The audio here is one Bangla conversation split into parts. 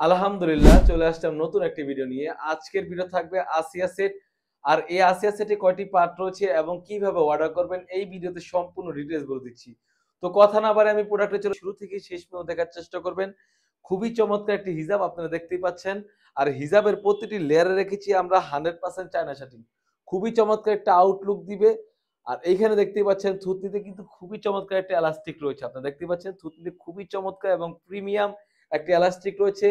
আলহামদুলিল্লাহ চলে আসলাম নতুন একটি ভিডিও নিয়ে। আজকের ভিডিও থাকবে আসিয়া সেট। আর এই আসিয়া সেটে কয়টি পার্ট রয়েছে এবং কিভাবে অর্ডার করবেন এই ভিডিওতে সম্পূর্ণ ডিটেইলস বলে দিচ্ছি। তো কথা না বাড়াই আমি প্রোডাক্টে চলে শুরু থেকে শেষ পর্যন্ত দেখার চেষ্টা করবেন। খুবই চমৎকার একটি হিজাব আপনারা দেখতেই পাচ্ছেন। আর হিজাবের প্রতিটি লেয়ারে রেখেছি আমরা 100% চায়না শাটিং। খুবই চমৎকার একটা আউটলুক দিবে। আর এইখানে দেখতেই পাচ্ছেন থুতনিতে কিন্তু খুবই চমৎকার একটা এলাস্টিক রয়েছে। আপনারা দেখতেই পাচ্ছেন থুতনিতে খুবই চমৎকার এবং প্রিমিয়াম একটা এলাস্টিক রয়েছে।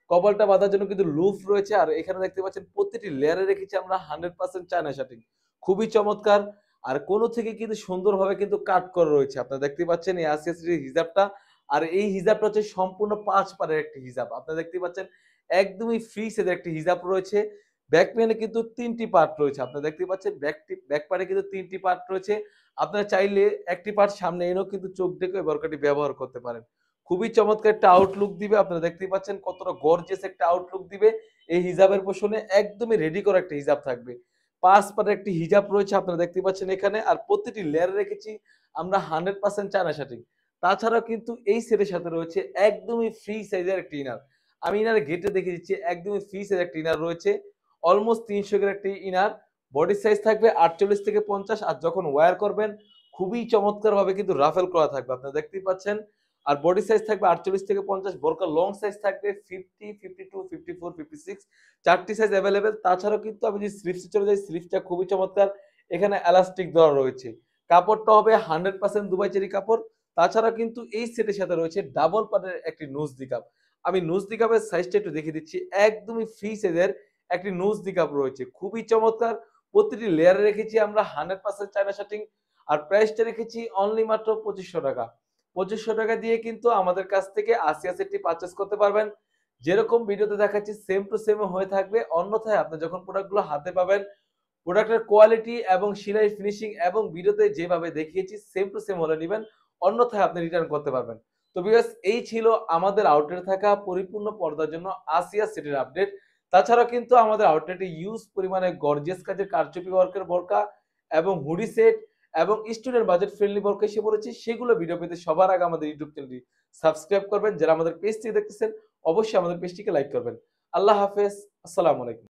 কপালটা বাঁধার জন্য কিন্তু লুফ রয়েছে। আর এখানে দেখতে পাচ্ছেন প্রতিটি লেয়ারে রেখেছি আমরা 100% চায়না শাটিং। খুবই চমৎকার। আর কোন থেকে কিন্তু সুন্দরভাবে কিন্তু কাট করা রয়েছে। আপনারা দেখতেই পাচ্ছেন এই আসিয়াসির হিজাবটা। আর এই হিজাবটা হচ্ছে সম্পূর্ণ ৫ পাড়ের একটি হিজাব। আপনারা দেখতেই পাচ্ছেন একদমই ফ্রি সাইজের একটি হিজাব রয়েছে। ব্যাক প্যানে কিন্তু ৩ টি পার্ট রয়েছে। আপনারা দেখতেই পাচ্ছেন ব্যাক পার্টে কিন্তু ৩ টি পার্ট রয়েছে। আপনারা চাইলে একটি পার্ট সামনে এনেও কিন্তু চোখ ঢেকে বোরকাটি ব্যবহার করতে পারেন। খুবই চমৎকার একটা আউটলুক দিবে। আপনারা দেখতেই পাচ্ছেন কতটা গর্জিয়াস একটা আউটলুক দিবে। এই হিজাবের পোষণে একদমই রেডি করা একটা হিজাব থাকবে। ৫ পাটের একটি হিজাব রয়েছে আপনারা দেখতেই পাচ্ছেন এখানে। আর প্রতিটি লেয়ারে রেখেছি আমরা 100% চায়না শাটিং। তাছাড়াও কিন্তু এই সেটের সাথে রয়েছে একদমই ফ্রি সাইজের একটা ইনার। আমি ইনার ঘেঁটে দেখিয়ে দিচ্ছি একদমই ফ্রি সাইজের একটা ইনার রয়েছে। অলমোস্ট ৩০০ এর একটি ইনার। বডি সাইজ থাকবে ৪৮ থেকে ৫০। আর যখন ওয়্যার করবেন খুবই চমৎকারভাবে কিন্তু রাফেল করা থাকবে। আপনারা দেখতেই পাচ্ছেন। আর বডি সাইজ থাকবে ৪৮ থেকে ৫০। বোরকা লং সাইজ থাকবে ৫০, ৫২, ৫৪, ৫৬। ৪টি সাইজ এভেলেবেল। তাছাড়াও কিন্তু আমি যদি স্লিভসে চলে যাই, স্লিভসটা খুবই চমৎকার। এখানে এলাস্টিক দেওয়া রয়েছে। কাপড়টা হবে 100% দুবাই চেরি কাপড়। তাছাড়া কিন্তু এই সেটের সাথে রয়েছে ডাবল পাটের একটি নোজ নিকাব। আমি নোজ নিকাবের সাইজটা একটু দেখিয়ে দিচ্ছি। একদমই ফ্রি সাইজের একটি নোজ নিকাব রয়েছে। খুবই চমৎকার। প্রতিটি লেয়ারে রেখেছি আমরা 100% চায়না শাটিং। আর প্রাইসটা রেখেছি অনলি মাত্র ৳২৫০০। ৳২৫০০ দিয়ে কিন্তু আমাদের কাছ থেকে আসিয়া সেটটি পারচেজ করতে পারবেন। যেরকম ভিডিওতে দেখাচ্ছি সেম টু সেম হয়ে থাকবে। অন্যথায় আপনি যখন প্রোডাক্টগুলো হাতে পাবেন, প্রোডাক্টের কোয়ালিটি এবং সেলাই ফিনিশিং এবং ভিডিওতে যেভাবে দেখিয়েছি সেম টু সেম হলে নিবেন। অন্যথায় আপনি রিটার্ন করতে পারবেন। তো ভিউয়ার্স এই ছিল আমাদের আউটলেটে থাকা পরিপূর্ণ পর্দার জন্য আসিয়া সেটের আপডেট। তাছাড়াও কিন্তু আমাদের আউটলেটে হিউজ পরিমাণে গর্জিয়াস কাজের কারচুপি ওয়ার্কের বোরকা এবং হুডি সেট এবং স্টুডেন্ট বাজেট ফ্রেন্ডলি বোরকা এসে পড়েছে। সেগুলো ভিডিও পেতে সবার আগে আমাদের ইউটিউব চ্যানেলটি সাবস্ক্রাইব করবেন। যারা আমাদের পেজ থেকে দেখতেছেন অবশ্যই আমাদের পেজটিকে লাইক করবেন। আল্লাহ হাফেজ। আসসালামু আলাইকুম।